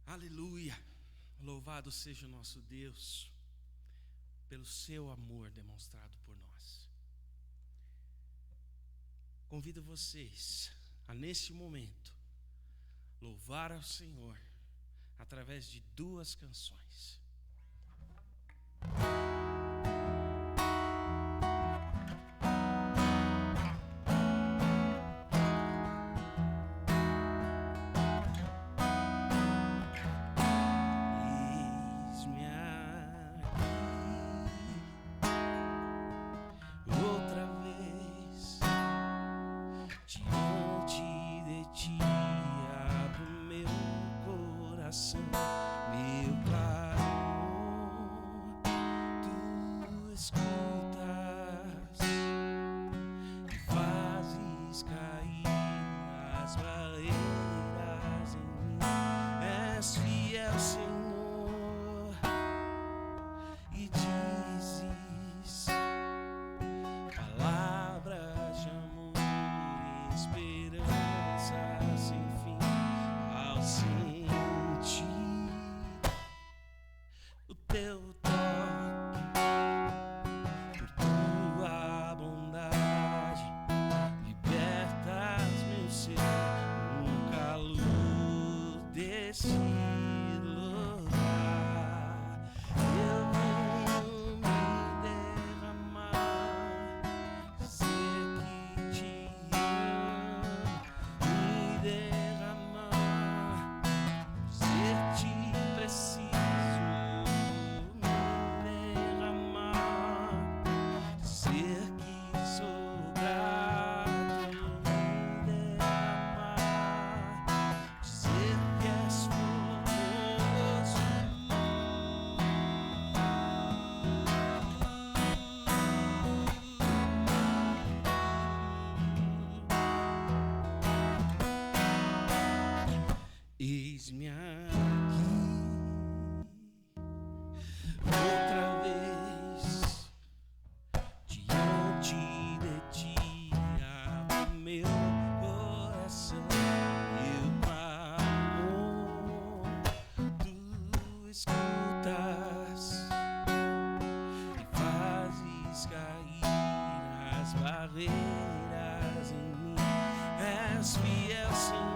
Aleluia! Louvado seja o nosso Deus pelo seu amor demonstrado por nós. Convido vocês a, neste momento, louvar ao Senhor através de duas canções. Eis-me aqui, outra vez, diante de ti, abro meu coração, meu amor, tu escutas e fazes cair as barreiras em mim, és fiel, Senhor.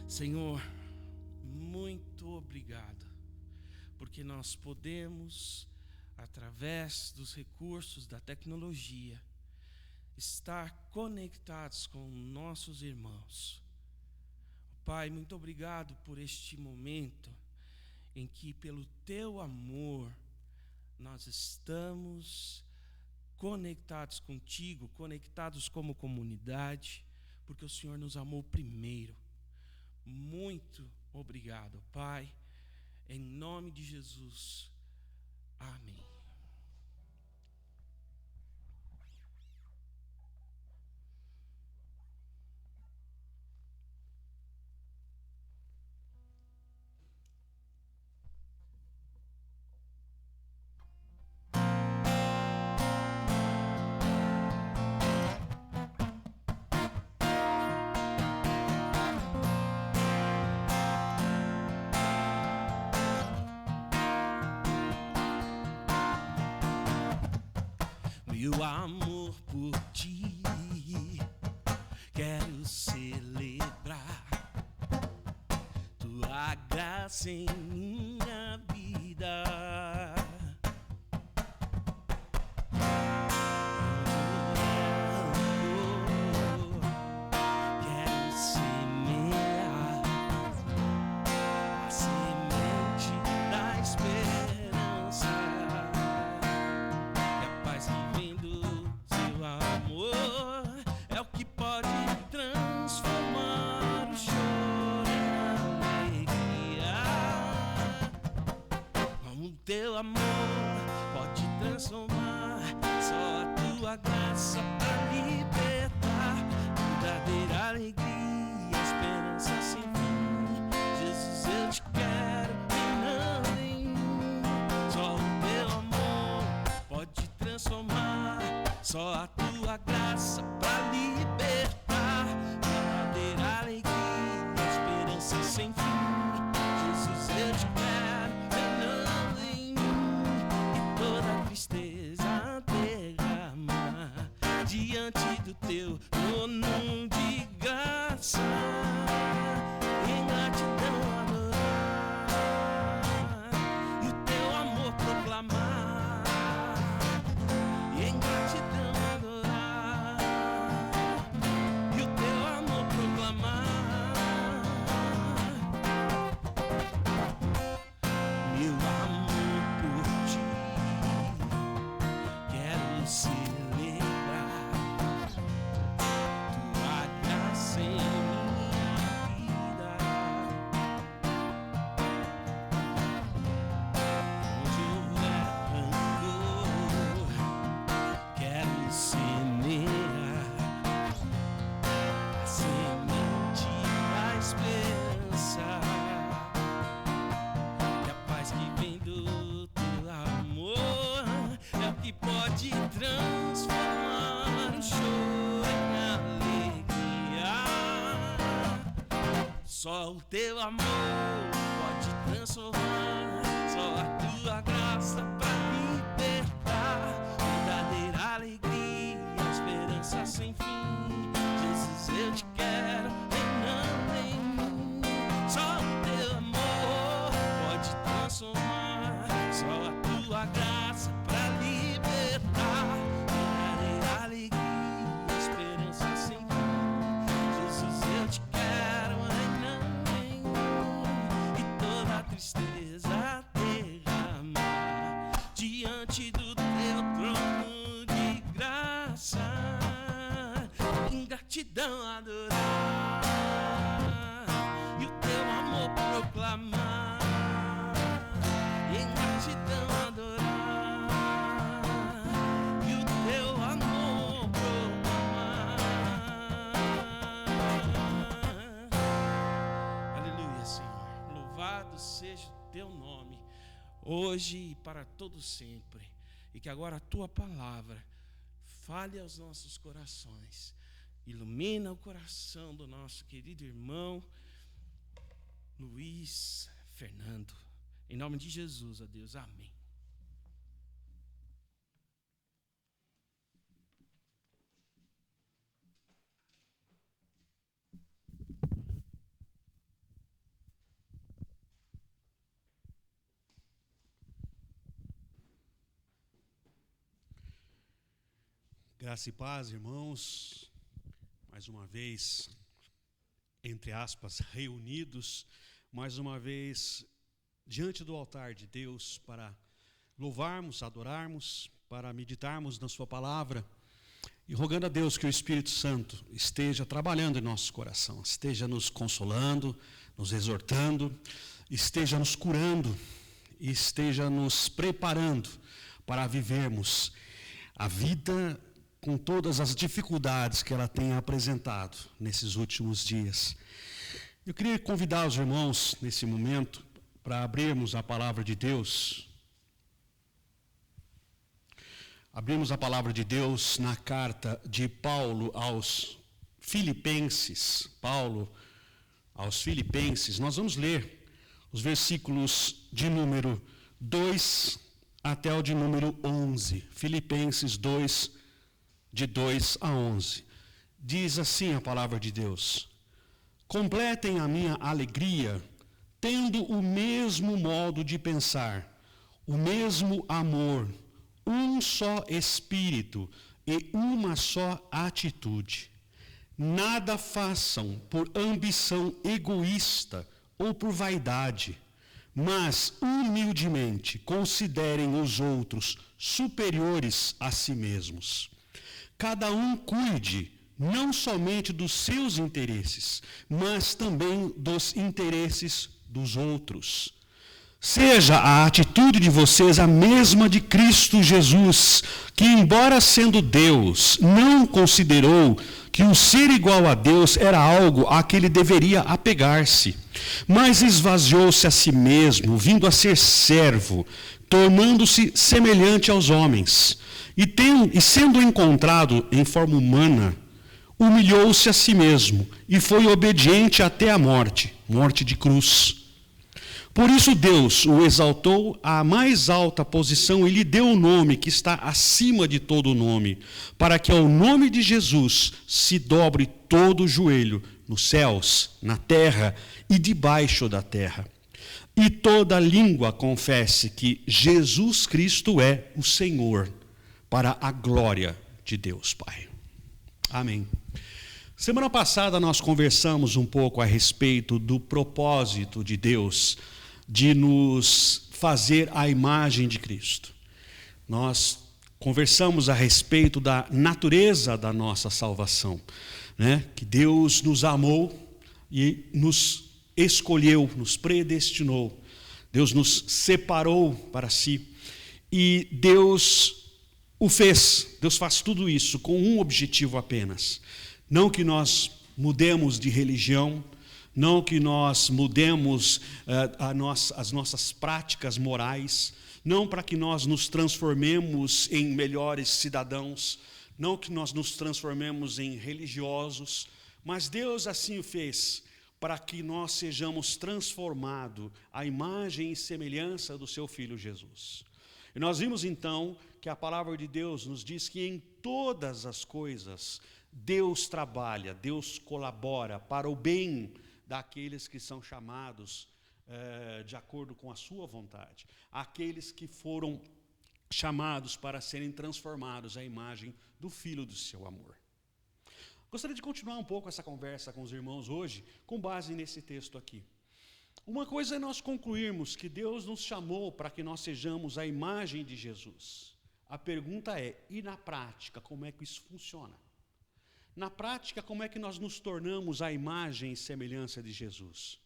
Senhor, muito obrigado, porque nós podemos, através dos recursos da tecnologia, estar conectados com nossos irmãos. Pai, muito obrigado por este momento em que, pelo teu amor, nós estamos conectados contigo, conectados como comunidade, porque o Senhor nos amou primeiro. Muito obrigado, Pai, em nome de Jesus. Amém. Meu amor por ti, quero celebrar tua graça em minha vida. Quero semear a semente da esperança. É o que pode transformar o choro em alegria. O teu amor pode transformar, só a tua graça pra libertar. Verdadeira alegria, esperança sem fim. Jesus, eu te quero e não em mim. Só o teu amor pode transformar, só a tua graça pra libertar. Verdadeira alegria, esperança sem fim. Jesus, eu te quero e não em mim. E toda tristeza derramar diante do teu trono de graça. Em gratidão adorar e o teu amor proclamar. E em gratidão adorar e o teu amor proclamar. Meu amor por ti, quero celebrar tua graça em minha vida. Onde houver rancor, quero semear a semente da esperança. E a paz que vem do teu amor é o que pode transformar o choro em alegria. Só o teu amor pode transformar, só a tua graça pra libertar. Verdadeira alegria, esperança sem fim. Jesus, eu te quero e não em mim. Só o teu amor pode transformar, só a tua graça pra libertar. Verdadeira alegria, esperança sem fim. Jesus, eu te quero e não em mim. E toda tristeza derramar diante do teu trono de graça. Em gratidão adorar e o teu amor proclamar. E em gratidão adorar e o teu amor proclamar. Aleluia, Senhor. Louvado seja o teu nome, hoje e para todo sempre. E que agora a tua palavra fale aos nossos corações. Ilumina o coração do nosso querido irmão Luiz Fernando. Em nome de Jesus, ó Deus. Amém. Graça e paz, irmãos, mais uma vez, entre aspas, reunidos, mais uma vez, diante do altar de Deus, para louvarmos, adorarmos, para meditarmos na sua palavra. e rogando a Deus que o Espírito Santo esteja trabalhando em nosso coração, esteja nos consolando, nos exortando, esteja nos curando, e esteja nos preparando para vivermos a vida com todas as dificuldades que ela tem apresentado nesses últimos dias. Eu queria convidar os irmãos, nesse momento, para abrirmos a palavra de Deus. Abrimos a palavra de Deus na carta de Paulo aos Filipenses. Paulo aos Filipenses. Nós vamos ler os versículos de número 2 até o de número 11. Filipenses 2, de 2 a 11. Diz assim a palavra de Deus: completem a minha alegria, tendo o mesmo modo de pensar, o mesmo amor, um só espírito e uma só atitude. Nada façam por ambição egoísta ou por vaidade, mas humildemente considerem os outros superiores a si mesmos. Cada um cuide não somente dos seus interesses, mas também dos interesses dos outros. Seja a atitude de vocês a mesma de Cristo Jesus, que, embora sendo Deus, não considerou que o ser igual a Deus era algo a que ele deveria apegar-se, mas esvaziou-se a si mesmo, vindo a ser servo, tornando-se semelhante aos homens, e sendo encontrado em forma humana, humilhou-se a si mesmo e foi obediente até a morte, morte de cruz. Por isso Deus o exaltou à mais alta posição e lhe deu um nome que está acima de todo nome, para que ao nome de Jesus se dobre todo o joelho, nos céus, na terra e debaixo da terra, e toda língua confesse que Jesus Cristo é o Senhor, para a glória de Deus Pai. Amém. Semana passada nós conversamos um pouco a respeito do propósito de Deus de nos fazer a imagem de Cristo. Nós conversamos a respeito da natureza da nossa salvação, né? Que Deus nos amou e nos escolheu, nos predestinou. Deus nos separou para si e Deus o fez. Deus faz tudo isso com um objetivo apenas. Não que nós mudemos de religião, não que nós mudemos as nossas práticas morais, não para que nós nos transformemos em melhores cidadãos, não que nós nos transformemos em religiosos, mas Deus assim o fez, para que nós sejamos transformados à imagem e semelhança do seu Filho Jesus. E nós vimos então que a palavra de Deus nos diz que em todas as coisas Deus trabalha, Deus colabora para o bem daqueles que são chamados de acordo com a sua vontade, aqueles que foram chamados para serem transformados à imagem do Filho do seu amor. Gostaria de continuar um pouco essa conversa com os irmãos hoje, com base nesse texto aqui. Uma coisa é nós concluirmos que Deus nos chamou para que nós sejamos a imagem de Jesus. A pergunta é, e na prática, como é que isso funciona? Na prática, como é que nós nos tornamos a imagem e semelhança de Jesus?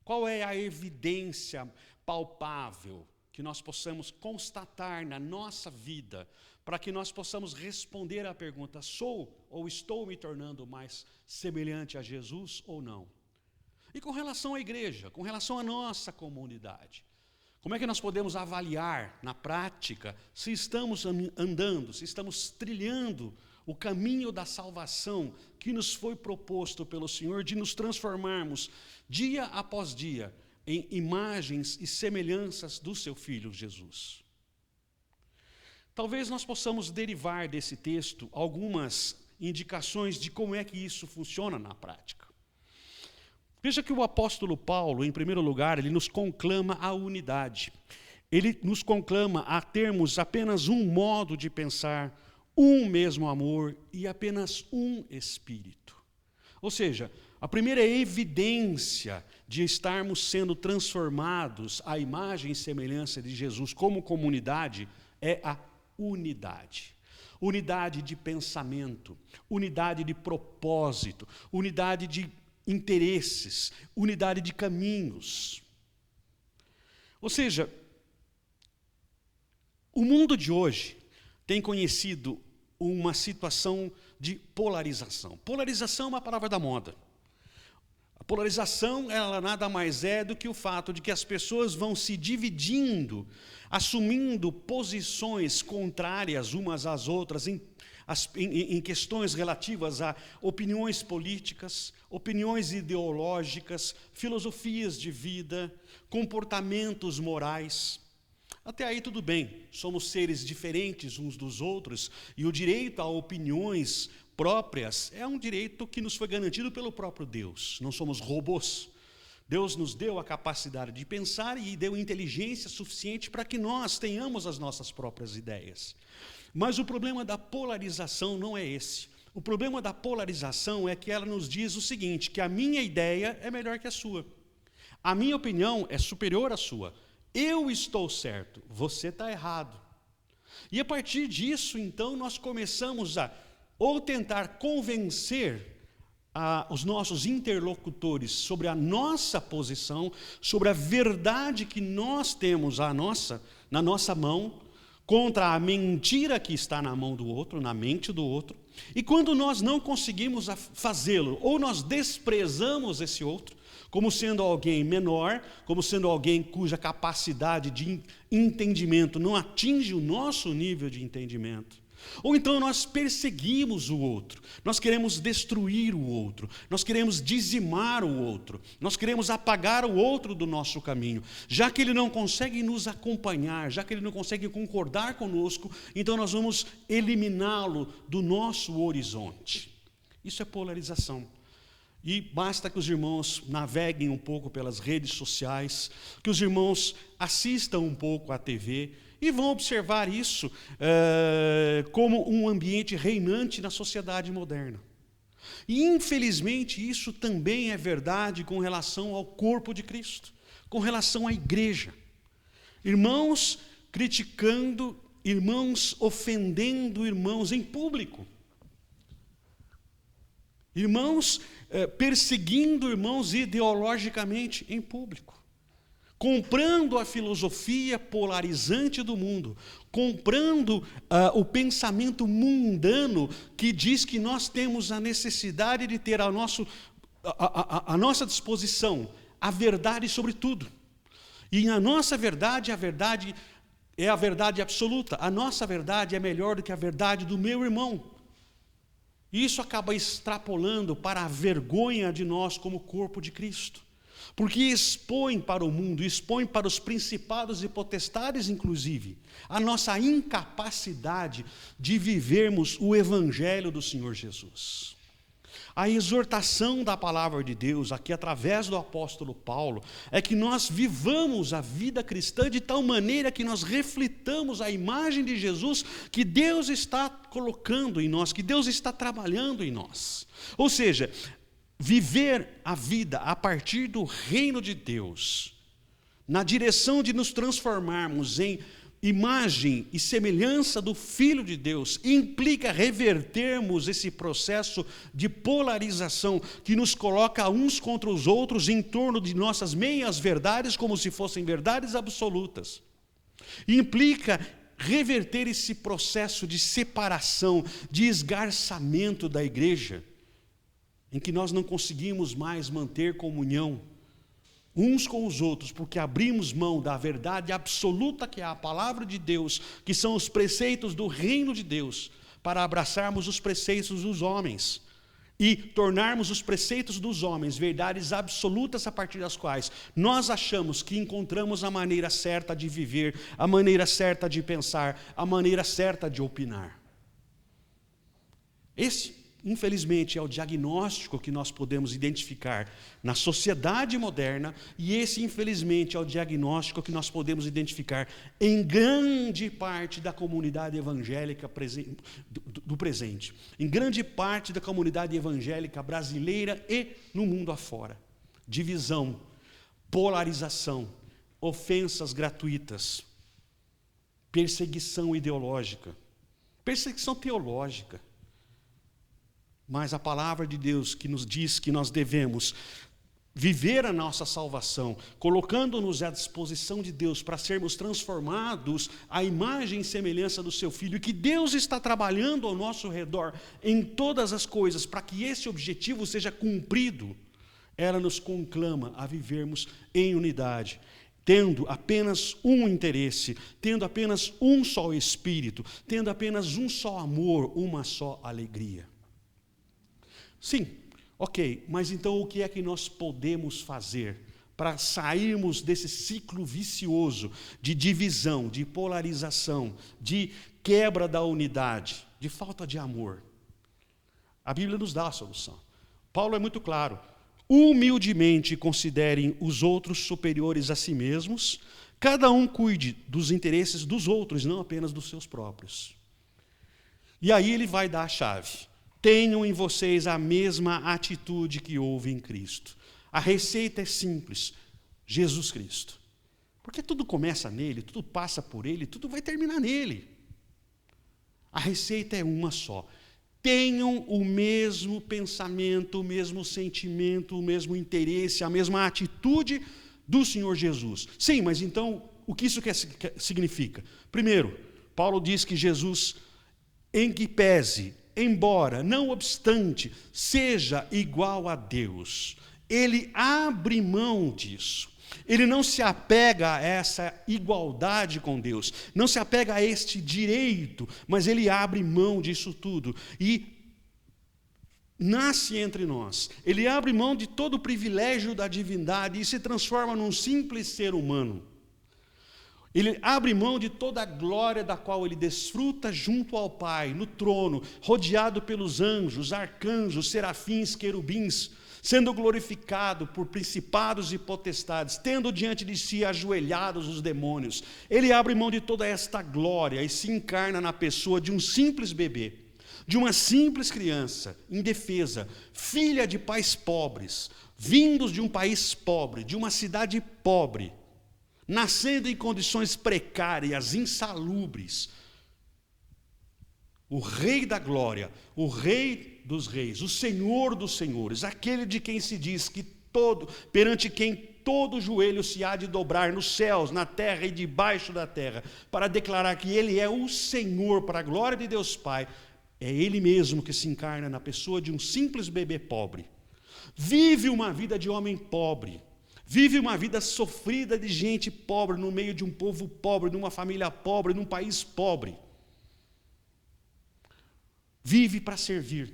Qual é a evidência palpável que nós possamos constatar na nossa vida para que nós possamos responder à pergunta, sou ou estou me tornando mais semelhante a Jesus ou não? E com relação à igreja, com relação à nossa comunidade, como é que nós podemos avaliar na prática se estamos andando, se estamos trilhando o caminho da salvação que nos foi proposto pelo Senhor, de nos transformarmos dia após dia em imagens e semelhanças do seu Filho Jesus. Talvez nós possamos derivar desse texto algumas indicações de como é que isso funciona na prática. Veja que o apóstolo Paulo, em primeiro lugar, ele nos conclama a unidade. Ele nos conclama a termos apenas um modo de pensar, um mesmo amor e apenas um Espírito. Ou seja, a primeira evidência de estarmos sendo transformados à imagem e semelhança de Jesus como comunidade é a unidade. unidade de pensamento, unidade de propósito, unidade de interesses, unidade de caminhos. Ou seja, o mundo de hoje tem conhecido uma situação de polarização. Polarização é uma palavra da moda. A polarização, ela nada mais é do que o fato de que as pessoas vão se dividindo, assumindo posições contrárias umas às outras em questões relativas a opiniões políticas, opiniões ideológicas, filosofias de vida, comportamentos morais. Até aí tudo bem, somos seres diferentes uns dos outros e o direito a opiniões próprias é um direito que nos foi garantido pelo próprio Deus. Não somos robôs. Deus nos deu a capacidade de pensar e deu inteligência suficiente para que nós tenhamos as nossas próprias ideias. Mas o problema da polarização não é esse. O problema da polarização é que ela nos diz o seguinte, que a minha ideia é melhor que a sua. A minha opinião é superior à sua. Eu estou certo, você está errado. E a partir disso, então, nós começamos a ou tentar convencer os nossos interlocutores sobre a nossa posição, sobre a verdade que nós temos na nossa mão, contra a mentira que está na mão do outro, na mente do outro. E quando nós não conseguimos fazê-lo, ou nós desprezamos esse outro, como sendo alguém menor, como sendo alguém cuja capacidade de entendimento não atinge o nosso nível de entendimento. Ou então nós perseguimos o outro, nós queremos destruir o outro, nós queremos dizimar o outro, nós queremos apagar o outro do nosso caminho. Já que ele não consegue nos acompanhar, já que ele não consegue concordar conosco, então nós vamos eliminá-lo do nosso horizonte. Isso é polarização. E basta que os irmãos naveguem um pouco pelas redes sociais, que os irmãos assistam um pouco à TV e vão observar isso como um ambiente reinante na sociedade moderna. E infelizmente isso também é verdade com relação ao corpo de Cristo, com relação à igreja. Irmãos criticando, irmãos ofendendo irmãos em público. Irmãos perseguindo irmãos ideologicamente em público, comprando a filosofia polarizante do mundo, comprando o pensamento mundano que diz que nós temos a necessidade de ter a nossa disposição a verdade sobre tudo. E a nossa verdade, é a verdade absoluta. A nossa verdade é melhor do que a verdade do meu irmão. E isso acaba extrapolando para a vergonha de nós como corpo de Cristo. Porque expõe para o mundo, expõe para os principados e potestades, inclusive, a nossa incapacidade de vivermos o Evangelho do Senhor Jesus. A exortação da palavra de Deus, aqui através do apóstolo Paulo, é que nós vivamos a vida cristã de tal maneira que nós reflitamos a imagem de Jesus que Deus está colocando em nós, que Deus está trabalhando em nós. Ou seja, viver a vida a partir do reino de Deus, na direção de nos transformarmos em imagem e semelhança do Filho de Deus, implica revertermos esse processo de polarização que nos coloca uns contra os outros em torno de nossas meias verdades como se fossem verdades absolutas. Implica reverter esse processo de separação, de esgarçamento da igreja, em que nós não conseguimos mais manter comunhão uns com os outros, porque abrimos mão da verdade absoluta que é a palavra de Deus, que são os preceitos do reino de Deus, para abraçarmos os preceitos dos homens e tornarmos os preceitos dos homens verdades absolutas a partir das quais nós achamos que encontramos a maneira certa de viver, a maneira certa de pensar, a maneira certa de opinar. Esse, infelizmente, é o diagnóstico que nós podemos identificar na sociedade moderna, e esse, infelizmente, é o diagnóstico que nós podemos identificar em grande parte da comunidade evangélica do presente, em grande parte da comunidade evangélica brasileira e no mundo afora. Divisão, polarização, ofensas gratuitas, perseguição ideológica, perseguição teológica. Mas a palavra de Deus que nos diz que nós devemos viver a nossa salvação, colocando-nos à disposição de Deus para sermos transformados à imagem e semelhança do seu Filho, e que Deus está trabalhando ao nosso redor em todas as coisas para que esse objetivo seja cumprido, ela nos conclama a vivermos em unidade, tendo apenas um interesse, tendo apenas um só Espírito, tendo apenas um só amor, uma só alegria. Sim, ok, mas então o que é que nós podemos fazer para sairmos desse ciclo vicioso de divisão, de polarização, de quebra da unidade, de falta de amor? A Bíblia nos dá a solução. Paulo é muito claro. Humildemente considerem os outros superiores a si mesmos, cada um cuide dos interesses dos outros, não apenas dos seus próprios. E aí ele vai dar a chave. Tenham em vocês a mesma atitude que houve em Cristo. A receita é simples: Jesus Cristo. Porque tudo começa nele, tudo passa por ele, tudo vai terminar nele. A receita é uma só. Tenham o mesmo pensamento, o mesmo sentimento, o mesmo interesse, a mesma atitude do Senhor Jesus. Sim, mas então, o que isso significa? Primeiro, Paulo diz que Jesus, em que pese, embora, não obstante, seja igual a Deus, ele abre mão disso. Ele não se apega a essa igualdade com Deus, não se apega a este direito, mas ele abre mão disso tudo e nasce entre nós. Ele abre mão de todo o privilégio da divindade e se transforma num simples ser humano. Ele abre mão de toda a glória da qual ele desfruta junto ao Pai, no trono, rodeado pelos anjos, arcanjos, serafins, querubins, sendo glorificado por principados e potestades, tendo diante de si ajoelhados os demônios. Ele abre mão de toda esta glória e se encarna na pessoa de um simples bebê, de uma simples criança, indefesa, filha de pais pobres, vindos de um país pobre, de uma cidade pobre, nascendo em condições precárias, insalubres. O Rei da Glória, o Rei dos Reis, o Senhor dos Senhores, aquele de quem se diz que perante quem todo joelho se há de dobrar nos céus, na terra e debaixo da terra, para declarar que Ele é o Senhor, para a glória de Deus Pai. É Ele mesmo que se encarna na pessoa de um simples bebê pobre. Vive uma vida de homem pobre. Vive uma vida sofrida de gente pobre, no meio de um povo pobre, de uma família pobre, num país pobre. Vive para servir.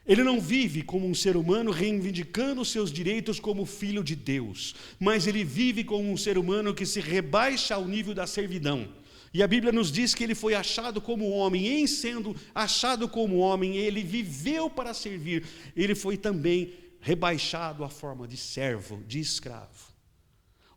Ele não vive como um ser humano reivindicando os seus direitos como filho de Deus, mas ele vive como um ser humano que se rebaixa ao nível da servidão. E a Bíblia nos diz que ele foi achado como homem, e em sendo achado como homem, ele viveu para servir. Ele foi também rebaixado à forma de servo, de escravo.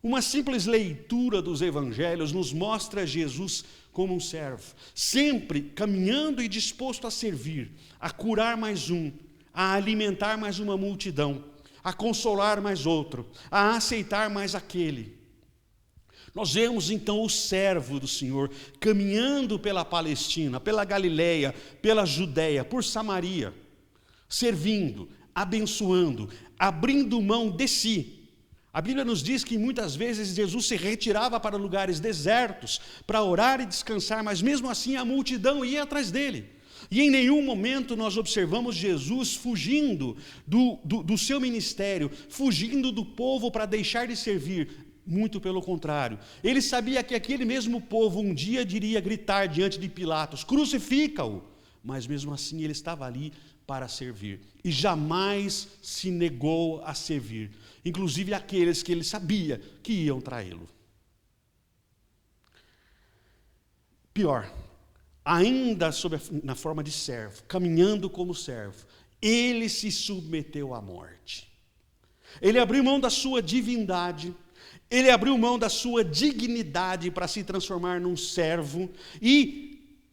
Uma simples leitura dos evangelhos nos mostra Jesus como um servo, sempre caminhando e disposto a servir, a curar mais um, a alimentar mais uma multidão, a consolar mais outro, a aceitar mais aquele. Nós vemos então o servo do Senhor caminhando pela Palestina, pela Galileia, pela Judéia, por Samaria, servindo, abençoando, abrindo mão de si. A Bíblia nos diz que muitas vezes Jesus se retirava para lugares desertos para orar e descansar, mas mesmo assim a multidão ia atrás dele. E em nenhum momento nós observamos Jesus fugindo do seu ministério, fugindo do povo para deixar de servir. Muito pelo contrário. Ele sabia que aquele mesmo povo um dia iria gritar diante de Pilatos: crucifica-o! Mas mesmo assim ele estava ali para servir. E jamais se negou a servir. Inclusive aqueles que ele sabia que iam traí-lo. Pior, ainda na forma de servo, caminhando como servo, ele se submeteu à morte. Ele abriu mão da sua divindade, ele abriu mão da sua dignidade para se transformar num servo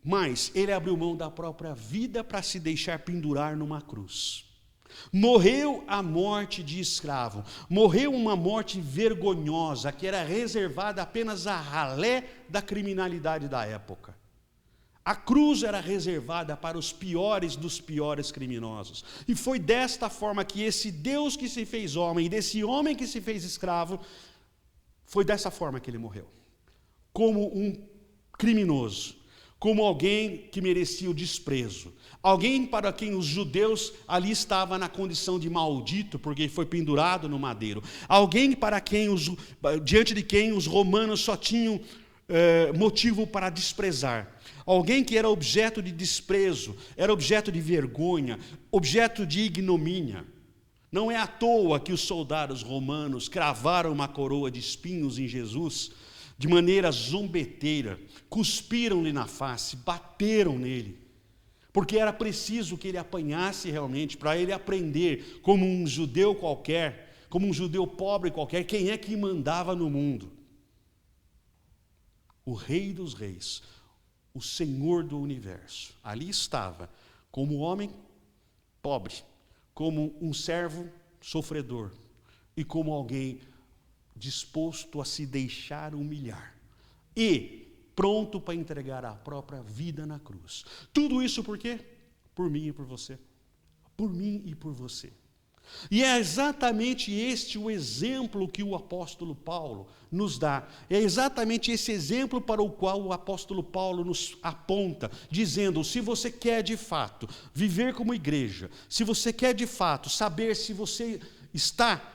mas ele abriu mão da própria vida para se deixar pendurar numa cruz. Morreu a morte de escravo, morreu uma morte vergonhosa, que era reservada apenas à ralé da criminalidade da época. A cruz era reservada para os piores dos piores criminosos. E foi desta forma que esse Deus que se fez homem, desse homem que se fez escravo, foi dessa forma que ele morreu. Como um criminoso, como alguém que merecia o desprezo. Alguém para quem os judeus ali estavam na condição de maldito, porque foi pendurado no madeiro. Alguém para quem diante de quem os romanos só tinham motivo para desprezar. Alguém que era objeto de desprezo, era objeto de vergonha, objeto de ignomínia. Não é à toa que os soldados romanos cravaram uma coroa de espinhos em Jesus, de maneira zombeteira, cuspiram-lhe na face, bateram nele, porque era preciso que ele apanhasse realmente, para ele aprender, como um judeu qualquer, como um judeu pobre qualquer, quem é que mandava no mundo. O Rei dos Reis, o Senhor do Universo, ali estava, como homem pobre, como um servo sofredor, e como alguém disposto a se deixar humilhar, e pronto para entregar a própria vida na cruz. Tudo isso por quê? Por mim e por você. Por mim e por você. E é exatamente este o exemplo que o apóstolo Paulo nos dá. É exatamente esse exemplo para o qual o apóstolo Paulo nos aponta, dizendo: se você quer de fato viver como igreja, se você quer de fato saber se você está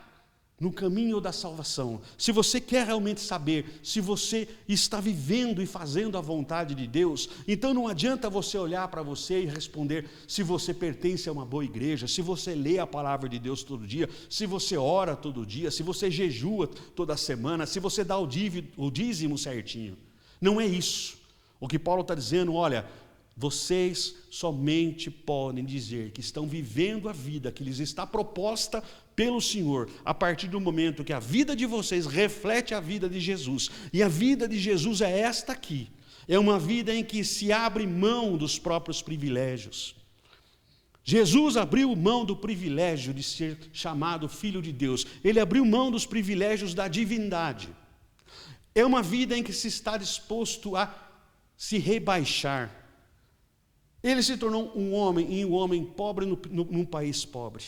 no caminho da salvação, se você quer realmente saber se você está vivendo e fazendo a vontade de Deus, então não adianta você olhar para você e responder se você pertence a uma boa igreja, se você lê a palavra de Deus todo dia, se você ora todo dia, se você jejua toda semana, se você dá o dízimo certinho. Não é isso. O que Paulo está dizendo, olha, vocês somente podem dizer que estão vivendo a vida que lhes está proposta pelo Senhor, a partir do momento que a vida de vocês reflete a vida de Jesus. E a vida de Jesus é esta aqui. É uma vida em que se abre mão dos próprios privilégios. Jesus abriu mão do privilégio de ser chamado Filho de Deus. Ele abriu mão dos privilégios da divindade. É uma vida em que se está disposto a se rebaixar. Ele se tornou um homem pobre num país pobre.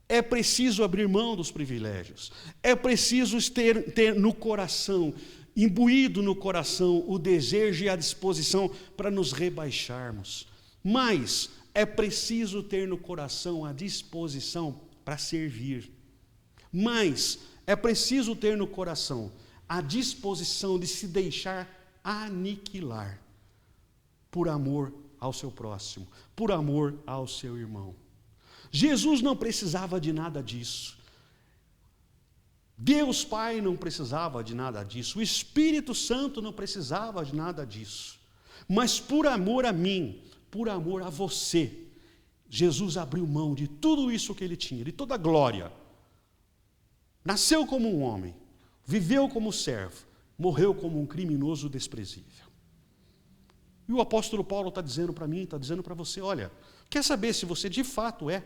É preciso abrir mão dos privilégios. É preciso ter no coração, imbuído no coração, o desejo e a disposição para nos rebaixarmos. Mas é preciso ter no coração a disposição para servir. Mas é preciso ter no coração a disposição de se deixar aniquilar por amor ao seu próximo, por amor ao seu irmão. Jesus não precisava de nada disso. Deus Pai não precisava de nada disso. O Espírito Santo não precisava de nada disso. Mas por amor a mim, por amor a você, Jesus abriu mão de tudo isso que ele tinha, de toda a glória. Nasceu como um homem, viveu como servo, morreu como um criminoso desprezível. E o apóstolo Paulo está dizendo para mim, está dizendo para você, olha, quer saber se você de fato é,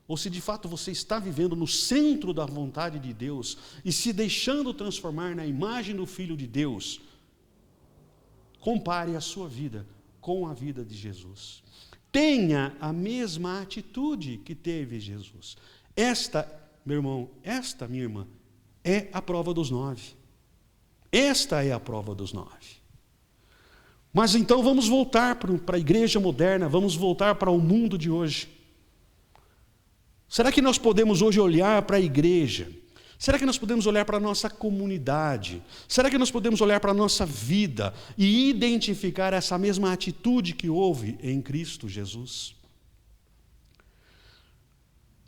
ou se de fato você está vivendo no centro da vontade de Deus e se deixando transformar na imagem do Filho de Deus, compare a sua vida com a vida de Jesus. Tenha a mesma atitude que teve Jesus. Esta, meu irmão, esta, minha irmã, é a prova dos 9. Esta é a prova dos 9. Mas então vamos voltar para a igreja moderna, vamos voltar para o mundo de hoje. Será que nós podemos hoje olhar para a igreja? Será que nós podemos olhar para a nossa comunidade? Será que nós podemos olhar para a nossa vida e identificar essa mesma atitude que houve em Cristo Jesus?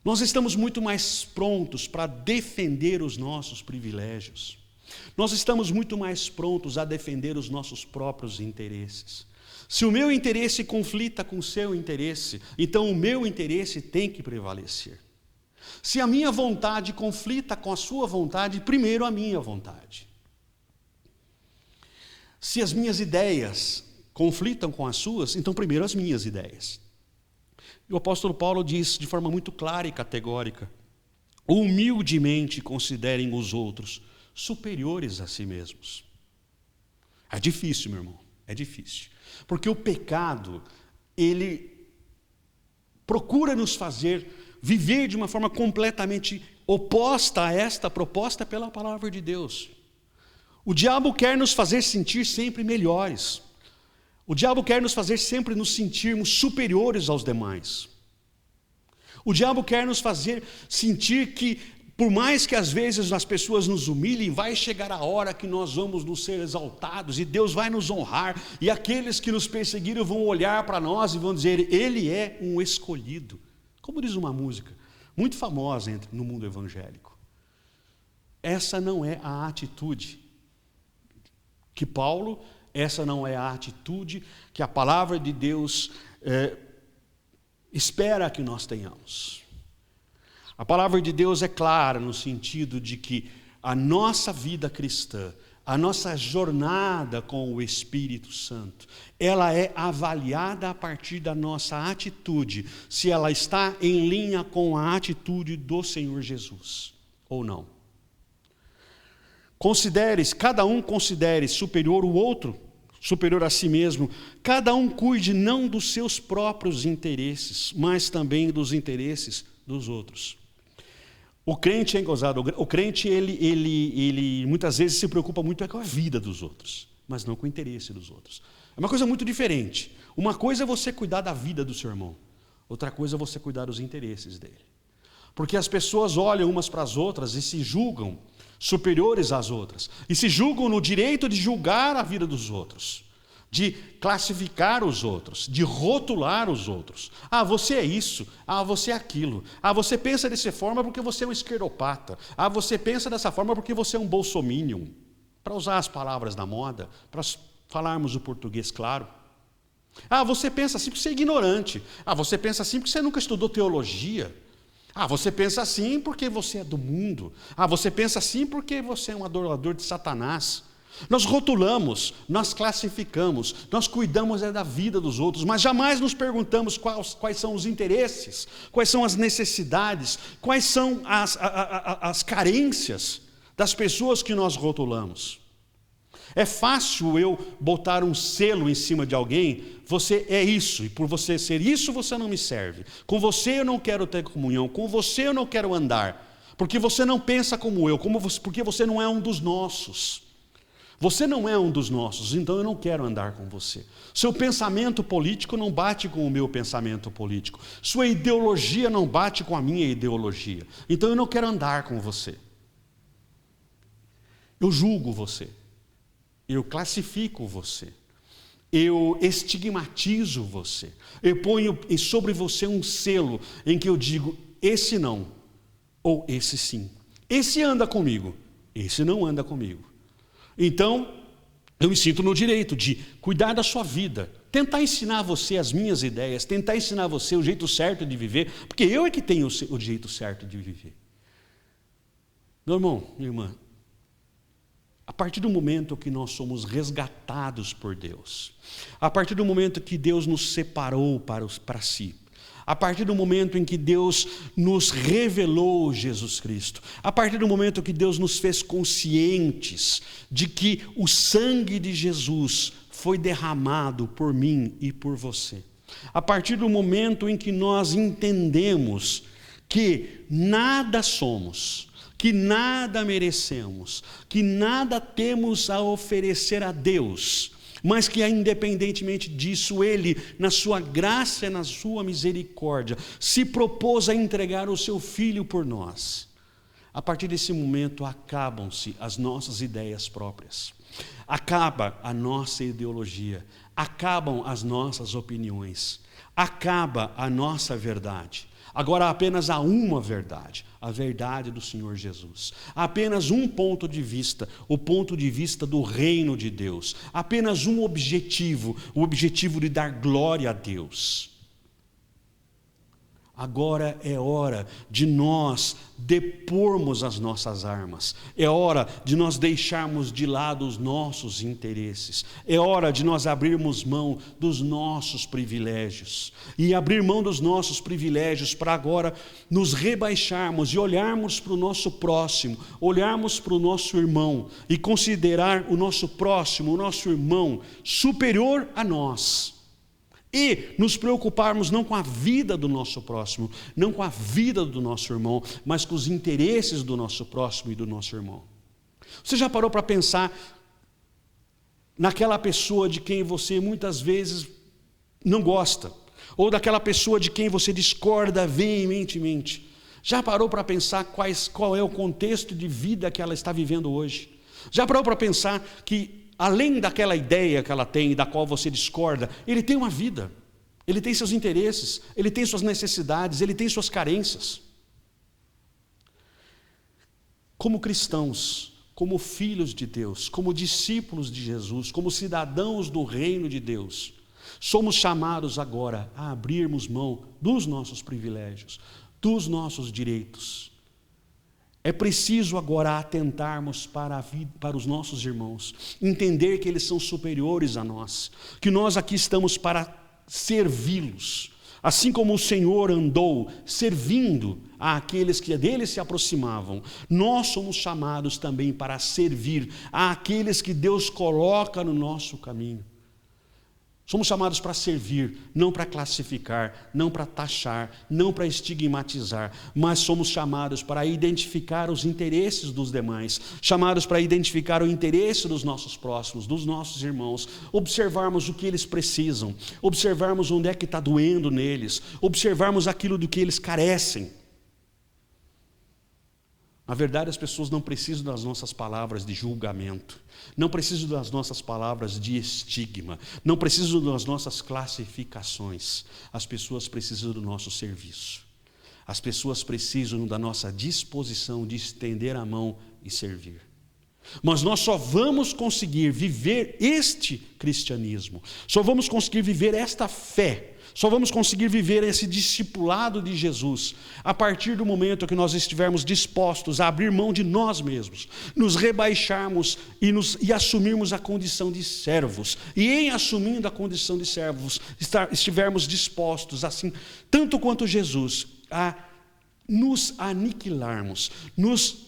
Nós estamos muito mais prontos para defender os nossos privilégios. Nós estamos muito mais prontos a defender os nossos próprios interesses. Se o meu interesse conflita com o seu interesse, então o meu interesse tem que prevalecer. Se a minha vontade conflita com a sua vontade, primeiro a minha vontade. Se as minhas ideias conflitam com as suas, então primeiro as minhas ideias. E o apóstolo Paulo diz de forma muito clara e categórica: humildemente considerem os outros superiores a si mesmos. É difícil, meu irmão, é difícil. Porque o pecado, ele procura nos fazer viver de uma forma completamente oposta a esta proposta pela palavra de Deus. O diabo quer nos fazer sentir sempre melhores. O diabo quer nos fazer sempre nos sentirmos superiores aos demais. O diabo quer nos fazer sentir que, por mais que às vezes as pessoas nos humilhem, vai chegar a hora que nós vamos nos ser exaltados e Deus vai nos honrar, e aqueles que nos perseguiram vão olhar para nós e vão dizer: ele é um escolhido. Como diz uma música muito famosa no mundo evangélico. Essa não é a atitude que Paulo, essa não é a atitude que a palavra de Deus espera que nós tenhamos. A palavra de Deus é clara no sentido de que a nossa vida cristã, a nossa jornada com o Espírito Santo, ela é avaliada a partir da nossa atitude, se ela está em linha com a atitude do Senhor Jesus, ou não. Cada um considere superior o outro, superior a si mesmo. Cada um cuide não dos seus próprios interesses, mas também dos interesses dos outros. O crente é gozado. O crente, ele muitas vezes se preocupa muito com a vida dos outros, mas não com o interesse dos outros. É uma coisa muito diferente. Uma coisa é você cuidar da vida do seu irmão, outra coisa é você cuidar dos interesses dele. Porque as pessoas olham umas para as outras e se julgam superiores às outras, e se julgam no direito de julgar a vida dos outros, de classificar os outros, de rotular os outros. Ah, você é isso, ah, você é aquilo, ah, você pensa dessa forma porque você é um esquerdopata, ah, você pensa dessa forma porque você é um bolsominion, para usar as palavras da moda, para falarmos o português claro. Ah, você pensa assim porque você é ignorante, ah, você pensa assim porque você nunca estudou teologia. Ah, você pensa assim porque você é do mundo. Ah, você pensa assim porque você é um adorador de Satanás. Nós rotulamos, nós classificamos, nós cuidamos da vida dos outros, mas jamais nos perguntamos quais são os interesses, quais são as necessidades, quais são as carências das pessoas que nós rotulamos. É fácil eu botar um selo em cima de alguém: você é isso, e por você ser isso, você não me serve. Com você eu não quero ter comunhão, com você eu não quero andar, porque você não pensa como eu, porque você não é um dos nossos. Você não é um dos nossos, então eu não quero andar com você. Seu pensamento político não bate com o meu pensamento político. Sua ideologia não bate com a minha ideologia, então eu não quero andar com você. Eu julgo você. Eu classifico você, eu estigmatizo você, eu ponho sobre você um selo em que eu digo: esse não, ou esse sim. Esse anda comigo, esse não anda comigo. Então, eu me sinto no direito de cuidar da sua vida, tentar ensinar você as minhas ideias, tentar ensinar você o jeito certo de viver, porque eu é que tenho o jeito certo de viver. Meu irmão, minha irmã, a partir do momento que nós somos resgatados por Deus, a partir do momento que Deus nos separou para si, a partir do momento em que Deus nos revelou Jesus Cristo, a partir do momento que Deus nos fez conscientes de que o sangue de Jesus foi derramado por mim e por você, a partir do momento em que nós entendemos que nada somos, que nada merecemos, que nada temos a oferecer a Deus, mas que independentemente disso, Ele, na sua graça e na sua misericórdia, se propôs a entregar o seu Filho por nós. A partir desse momento acabam-se as nossas ideias próprias, acaba a nossa ideologia, acabam as nossas opiniões, acaba a nossa verdade. Agora apenas há uma verdade, a verdade do Senhor Jesus. Há apenas um ponto de vista, o ponto de vista do reino de Deus. Apenas um objetivo, o objetivo de dar glória a Deus. Agora é hora de nós depormos as nossas armas. É hora de nós deixarmos de lado os nossos interesses. É hora de nós abrirmos mão dos nossos privilégios. E abrir mão dos nossos privilégios para agora nos rebaixarmos e olharmos para o nosso próximo, olharmos para o nosso irmão e considerar o nosso próximo, o nosso irmão, superior a nós. E nos preocuparmos não com a vida do nosso próximo, não com a vida do nosso irmão, mas com os interesses do nosso próximo e do nosso irmão. Você já parou para pensar naquela pessoa de quem você muitas vezes não gosta, ou daquela pessoa de quem você discorda veementemente? Já parou para pensar qual é o contexto de vida que ela está vivendo hoje? Já parou para pensar que além daquela ideia que ela tem, da qual você discorda, ele tem uma vida, ele tem seus interesses, ele tem suas necessidades, ele tem suas carências. Como cristãos, como filhos de Deus, como discípulos de Jesus, como cidadãos do reino de Deus, somos chamados agora a abrirmos mão dos nossos privilégios, dos nossos direitos. É preciso agora atentarmos para os nossos irmãos, entender que eles são superiores a nós, que nós aqui estamos para servi-los, assim como o Senhor andou servindo àqueles que dele se aproximavam. Nós somos chamados também para servir àqueles que Deus coloca no nosso caminho. Somos chamados para servir, não para classificar, não para taxar, não para estigmatizar, mas somos chamados para identificar os interesses dos demais, chamados para identificar o interesse dos nossos próximos, dos nossos irmãos, observarmos o que eles precisam, observarmos onde é que está doendo neles, observarmos aquilo do que eles carecem. Na verdade, as pessoas não precisam das nossas palavras de julgamento, não precisam das nossas palavras de estigma, não precisam das nossas classificações. As pessoas precisam do nosso serviço. As pessoas precisam da nossa disposição de estender a mão e servir. Mas nós só vamos conseguir viver este cristianismo, só vamos conseguir viver esta fé, só vamos conseguir viver esse discipulado de Jesus a partir do momento que nós estivermos dispostos a abrir mão de nós mesmos, nos rebaixarmos e assumirmos a condição de servos. E em assumindo a condição de servos, estivermos dispostos, assim, tanto quanto Jesus, a nos aniquilarmos, nos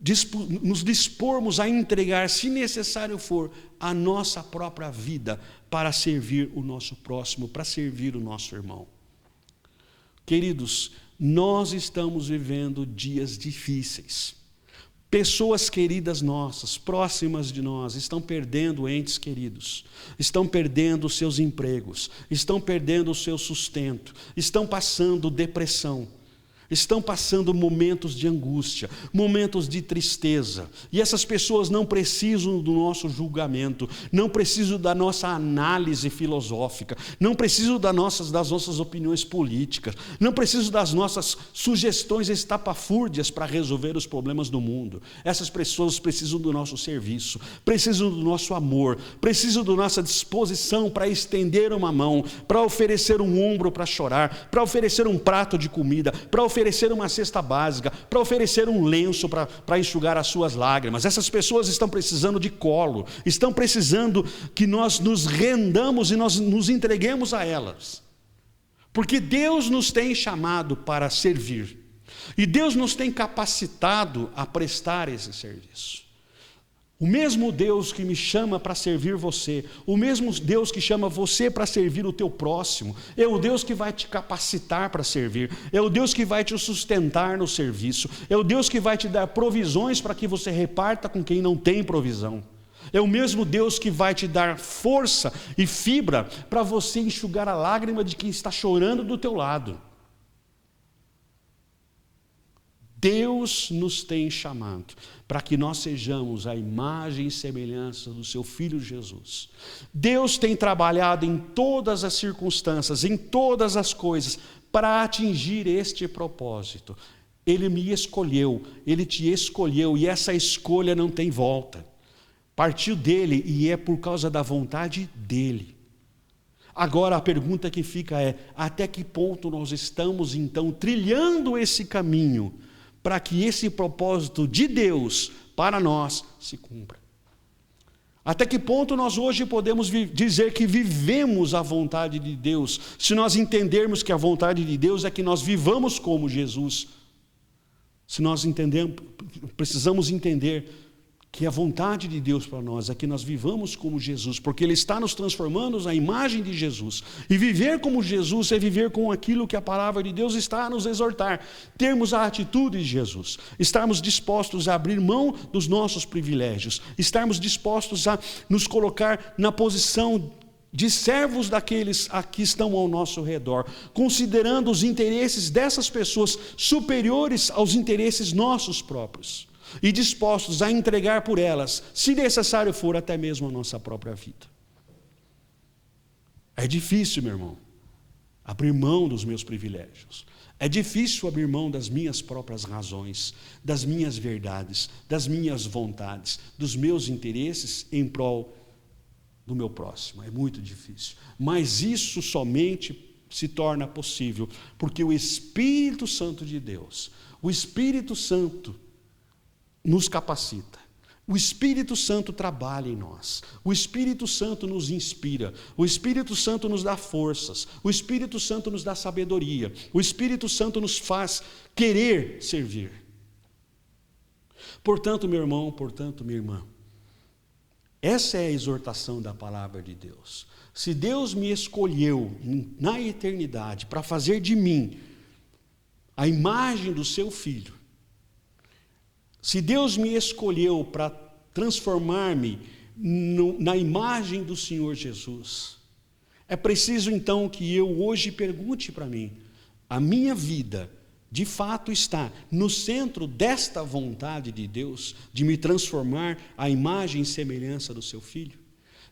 dispormos a entregar, se necessário for, a nossa própria vida para servir o nosso próximo, para servir o nosso irmão. Queridos, nós estamos vivendo dias difíceis. Pessoas queridas nossas, próximas de nós, estão perdendo entes queridos, estão perdendo seus empregos, estão perdendo o seu sustento, estão passando depressão, estão passando momentos de angústia, momentos de tristeza. E essas pessoas não precisam do nosso julgamento, não precisam da nossa análise filosófica, não precisam das nossas opiniões políticas, não precisam das nossas sugestões estapafúrdias para resolver os problemas do mundo. Essas pessoas precisam do nosso serviço, precisam do nosso amor, precisam da nossa disposição para estender uma mão, para oferecer um ombro para chorar, para oferecer um prato de comida, para oferecer uma cesta básica, para oferecer um lenço para enxugar as suas lágrimas. Essas pessoas estão precisando de colo, estão precisando que nós nos rendamos e nós nos entreguemos a elas. Porque Deus nos tem chamado para servir, e Deus nos tem capacitado a prestar esse serviço. O mesmo Deus que me chama para servir você, o mesmo Deus que chama você para servir o teu próximo, é o Deus que vai te capacitar para servir, é o Deus que vai te sustentar no serviço, é o Deus que vai te dar provisões para que você reparta com quem não tem provisão. É o mesmo Deus que vai te dar força e fibra para você enxugar a lágrima de quem está chorando do teu lado. Deus nos tem chamado para que nós sejamos a imagem e semelhança do seu Filho Jesus. Deus tem trabalhado em todas as circunstâncias, em todas as coisas, para atingir este propósito. Ele me escolheu, Ele te escolheu, e essa escolha não tem volta. Partiu dele e é por causa da vontade dele. Agora a pergunta que fica é: até que ponto nós estamos então trilhando esse caminho para que esse propósito de Deus para nós se cumpra? Até que ponto nós hoje podemos dizer que vivemos a vontade de Deus, se nós entendermos que a vontade de Deus é que nós vivamos como Jesus? Se nós precisamos entender que a vontade de Deus para nós é que nós vivamos como Jesus, porque Ele está nos transformando à imagem de Jesus. E viver como Jesus é viver com aquilo que a palavra de Deus está a nos exortar. Termos a atitude de Jesus. Estarmos dispostos a abrir mão dos nossos privilégios. Estarmos dispostos a nos colocar na posição de servos daqueles que estão ao nosso redor, considerando os interesses dessas pessoas superiores aos interesses nossos próprios. E dispostos a entregar por elas, se necessário for, até mesmo a nossa própria vida. É difícil, meu irmão, abrir mão dos meus privilégios. É difícil abrir mão das minhas próprias razões, das minhas verdades, das minhas vontades, dos meus interesses em prol do meu próximo. É muito difícil. Mas isso somente se torna possível porque o Espírito Santo de Deus, o Espírito Santo nos capacita. O Espírito Santo trabalha em nós. O Espírito Santo nos inspira. O Espírito Santo nos dá forças. O Espírito Santo nos dá sabedoria. O Espírito Santo nos faz querer servir. Portanto, meu irmão, portanto, minha irmã, essa é a exortação da palavra de Deus. Se Deus me escolheu na eternidade para fazer de mim a imagem do seu Filho, se Deus me escolheu para transformar-me na imagem do Senhor Jesus, é preciso então que eu hoje pergunte para mim: a minha vida de fato está no centro desta vontade de Deus, de me transformar à imagem e semelhança do seu Filho?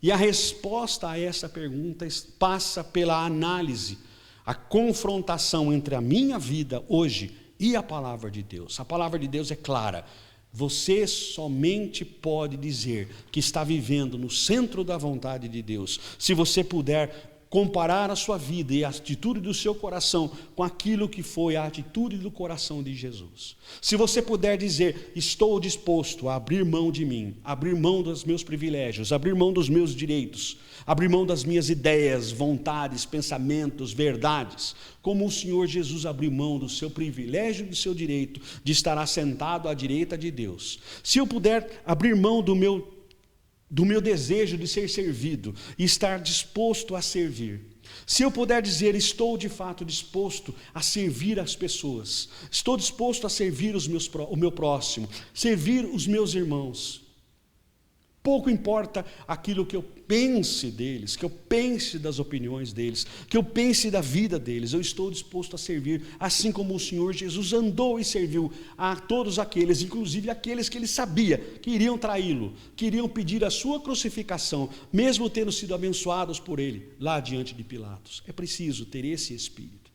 E a resposta a essa pergunta passa pela análise, a confrontação entre a minha vida hoje e a palavra de Deus. A palavra de Deus é clara. Você somente pode dizer que está vivendo no centro da vontade de Deus se você puder comparar a sua vida e a atitude do seu coração com aquilo que foi a atitude do coração de Jesus. Se você puder dizer: estou disposto a abrir mão de mim, abrir mão dos meus privilégios, abrir mão dos meus direitos, abrir mão das minhas ideias, vontades, pensamentos, verdades, como o Senhor Jesus abriu mão do seu privilégio e do seu direito de estar assentado à direita de Deus. Se eu puder abrir mão do meu desejo de ser servido e estar disposto a servir, se eu puder dizer: estou de fato disposto a servir as pessoas, estou disposto a servir o meu próximo, servir os meus irmãos, pouco importa aquilo que eu pense deles, que eu pense das opiniões deles, que eu pense da vida deles, eu estou disposto a servir, assim como o Senhor Jesus andou e serviu a todos aqueles, inclusive aqueles que ele sabia que iriam traí-lo, que iriam pedir a sua crucificação, mesmo tendo sido abençoados por ele, lá diante de Pilatos. É preciso ter esse espírito.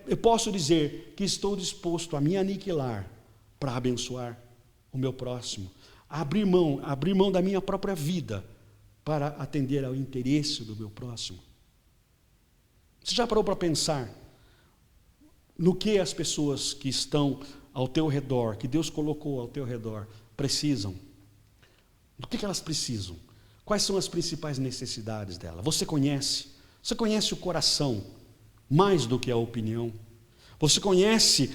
Eu posso dizer que estou disposto a me aniquilar para abençoar o meu próximo, abrir mão da minha própria vida para atender ao interesse do meu próximo. Você já parou para pensar no que as pessoas que estão ao teu redor, que Deus colocou ao teu redor, precisam? Do que elas precisam? Quais são as principais necessidades dela? Você conhece o coração mais do que a opinião? Você conhece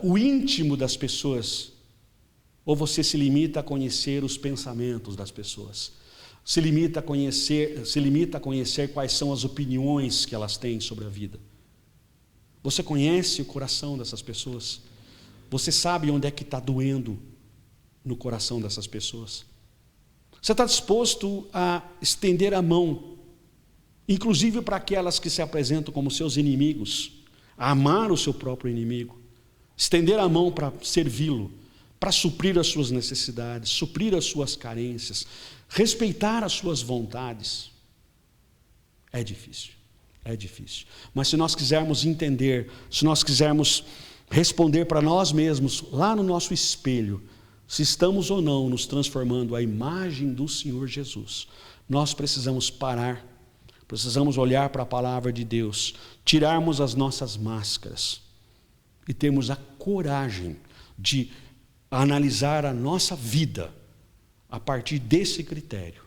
o íntimo das pessoas? Ou você se limita a conhecer os pensamentos das pessoas? Se limita a conhecer quais são as opiniões que elas têm sobre a vida? Você conhece o coração dessas pessoas? Você sabe onde é que está doendo no coração dessas pessoas? Você está disposto a estender a mão, inclusive para aquelas que se apresentam como seus inimigos, a amar o seu próprio inimigo, estender a mão para servi-lo, para suprir as suas necessidades, suprir as suas carências, respeitar as suas vontades? É difícil. Mas se nós quisermos entender, se nós quisermos responder para nós mesmos, lá no nosso espelho, se estamos ou não nos transformando à imagem do Senhor Jesus, nós precisamos parar Precisamos olhar para a palavra de Deus, tirarmos as nossas máscaras e termos a coragem de analisar a nossa vida a partir desse critério.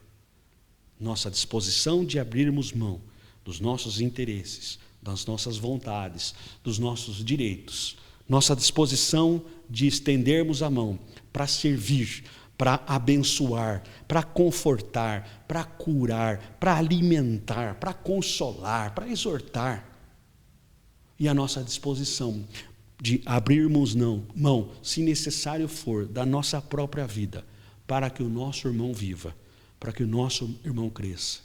Nossa disposição de abrirmos mão dos nossos interesses, das nossas vontades, dos nossos direitos. Nossa disposição de estendermos a mão para servir, para abençoar, para confortar, para curar, para alimentar, para consolar, para exortar. E a nossa disposição de abrirmos mão, se necessário for, da nossa própria vida, para que o nosso irmão viva, para que o nosso irmão cresça.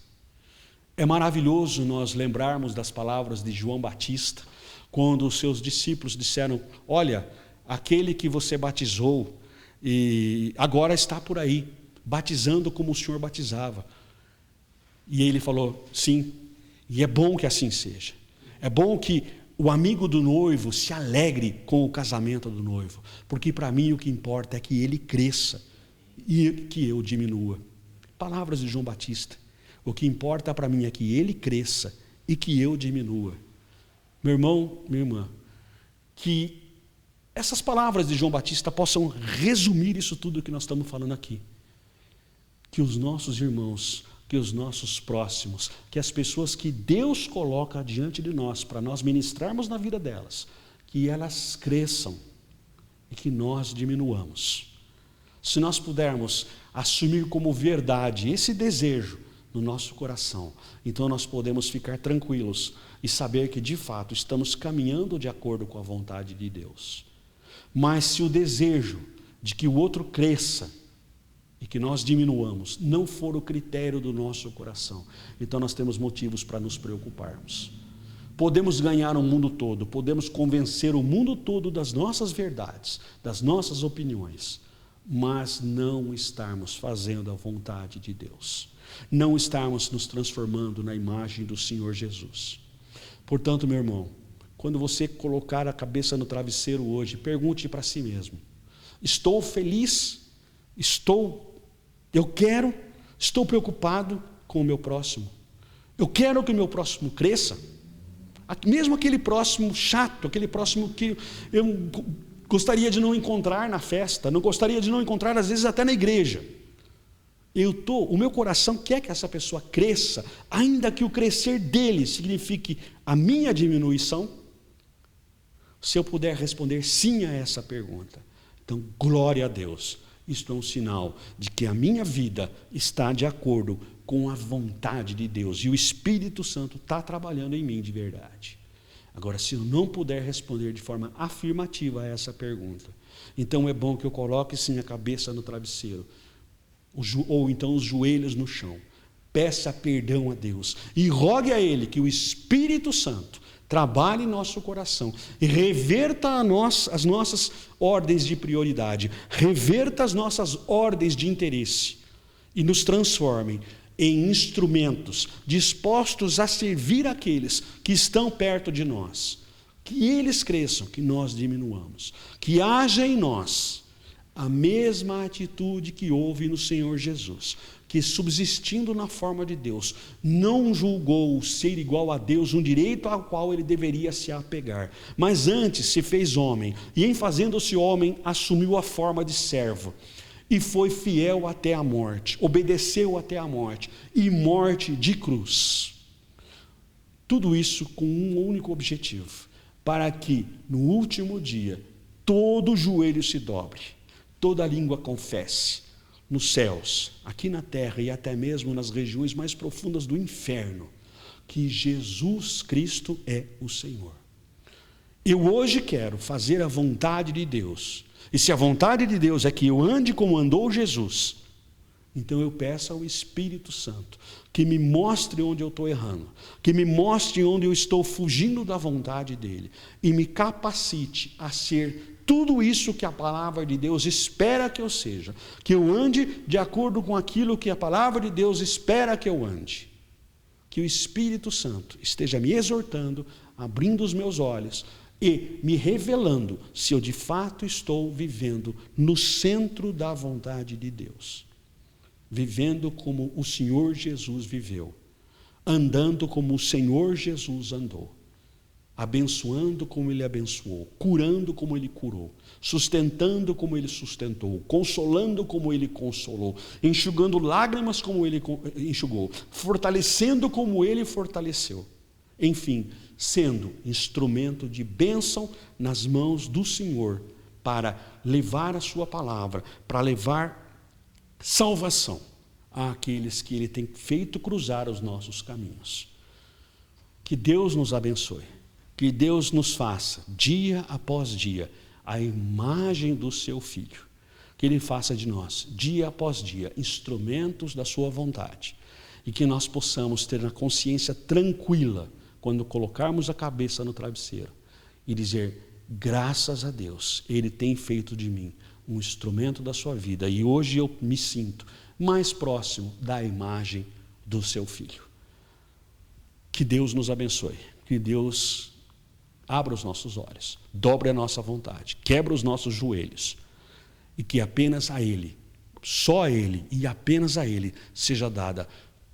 É maravilhoso nós lembrarmos das palavras de João Batista, quando os seus discípulos disseram: olha, aquele que você batizou e agora está por aí, batizando como o Senhor batizava. E ele falou: sim, e é bom que assim seja. É bom que o amigo do noivo se alegre com o casamento do noivo, porque para mim o que importa é que ele cresça e que eu diminua. Palavras de João Batista. O que importa para mim é que ele cresça e que eu diminua. Meu irmão, minha irmã, que essas palavras de João Batista possam resumir isso tudo que nós estamos falando aqui. Que os nossos irmãos, que os nossos próximos, que as pessoas que Deus coloca diante de nós para nós ministrarmos na vida delas, que elas cresçam e que nós diminuamos. Se nós pudermos assumir como verdade esse desejo no nosso coração, então nós podemos ficar tranquilos e saber que de fato estamos caminhando de acordo com a vontade de Deus. Mas se o desejo de que o outro cresça e que nós diminuamos não for o critério do nosso coração, então nós temos motivos para nos preocuparmos. Podemos ganhar o mundo todo, podemos convencer o mundo todo das nossas verdades, das nossas opiniões, mas não estarmos fazendo a vontade de Deus, não estarmos nos transformando na imagem do Senhor Jesus. Portanto, meu irmão, quando você colocar a cabeça no travesseiro hoje, pergunte para si mesmo: estou feliz? Estou preocupado com o meu próximo? Eu quero que o meu próximo cresça? Mesmo aquele próximo chato, aquele próximo que eu gostaria de não encontrar na festa, não gostaria de não encontrar às vezes até na igreja. O meu coração quer que essa pessoa cresça, ainda que o crescer dele signifique a minha diminuição. Se eu puder responder sim a essa pergunta, então glória a Deus. Isto é um sinal de que a minha vida está de acordo com a vontade de Deus e o Espírito Santo está trabalhando em mim de verdade. Agora, se eu não puder responder de forma afirmativa a essa pergunta, então é bom que eu coloque sim a cabeça no travesseiro, ou então os joelhos no chão, peça perdão a Deus e rogue a Ele que o Espírito Santo trabalhe em nosso coração e reverta as nossas ordens de prioridade, reverta as nossas ordens de interesse e nos transforme em instrumentos dispostos a servir aqueles que estão perto de nós. Que eles cresçam, que nós diminuamos. Que haja em nós a mesma atitude que houve no Senhor Jesus, que subsistindo na forma de Deus, não julgou ser igual a Deus um direito ao qual ele deveria se apegar, mas antes se fez homem, e em fazendo-se homem, assumiu a forma de servo, e foi fiel até a morte, obedeceu até a morte, e morte de cruz. Tudo isso com um único objetivo, para que no último dia, todo joelho se dobre, toda língua confesse, nos céus, aqui na terra e até mesmo nas regiões mais profundas do inferno, que Jesus Cristo é o Senhor. Eu hoje quero fazer a vontade de Deus, e se a vontade de Deus é que eu ande como andou Jesus, então eu peço ao Espírito Santo que me mostre onde eu estou errando, que me mostre onde eu estou fugindo da vontade dEle, e me capacite a ser tudo isso que a palavra de Deus espera que eu seja, que eu ande de acordo com aquilo que a palavra de Deus espera que eu ande. Que o Espírito Santo esteja me exortando, abrindo os meus olhos e me revelando se eu de fato estou vivendo no centro da vontade de Deus, vivendo como o Senhor Jesus viveu, andando como o Senhor Jesus andou, abençoando como Ele abençoou, curando como Ele curou, sustentando como Ele sustentou, consolando como Ele consolou, enxugando lágrimas como Ele enxugou, fortalecendo como Ele fortaleceu. Enfim, sendo instrumento de bênção nas mãos do Senhor para levar a sua palavra, para levar salvação àqueles que Ele tem feito cruzar os nossos caminhos. Que Deus nos abençoe, que Deus nos faça, dia após dia, a imagem do seu Filho, que Ele faça de nós, dia após dia, instrumentos da sua vontade, e que nós possamos ter a consciência tranquila quando colocarmos a cabeça no travesseiro e dizer: graças a Deus, Ele tem feito de mim um instrumento da sua vida, e hoje eu me sinto mais próximo da imagem do seu Filho. Que Deus nos abençoe, que Deus abra os nossos olhos, dobre a nossa vontade, quebra os nossos joelhos, e que apenas a Ele, só a Ele e apenas a Ele seja dada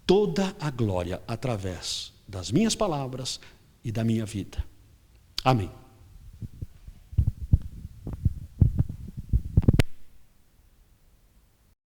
toda a glória através das minhas palavras e da minha vida. Amém.